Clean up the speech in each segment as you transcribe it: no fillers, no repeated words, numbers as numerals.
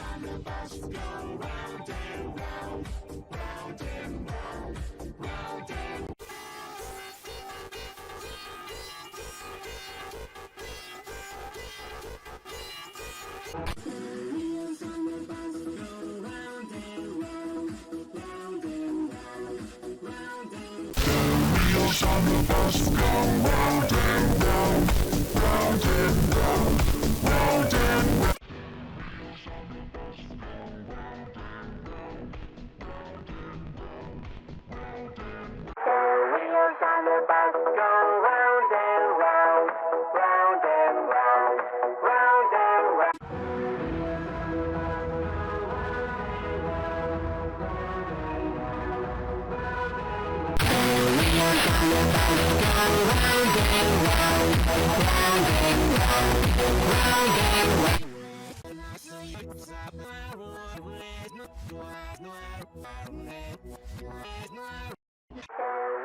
on the bus go round and round, round and round, round and round. The wheels on the bus go round and round, round and round, round and round. The wheels on the bus go round and round, round and round, round and round. Wheels on the bus go round and round, round and round, round and round. Wheels on the bus go round and round, round and round, round and round.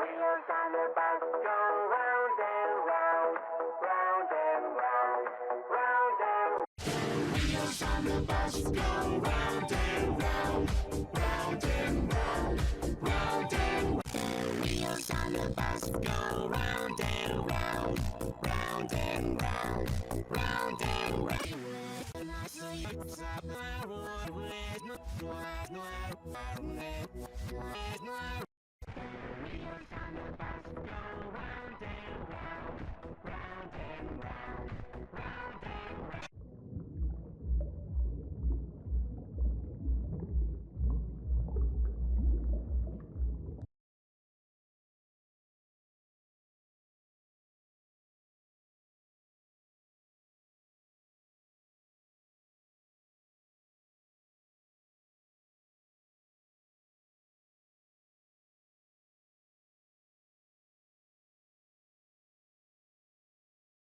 Wheels on the bus go round and round, round and round, round and round. Wheels on the bus go round and round, round and round, round and round. Wheels on the bus go round and round, round and round, round and round. Wheels on the bus go round and round,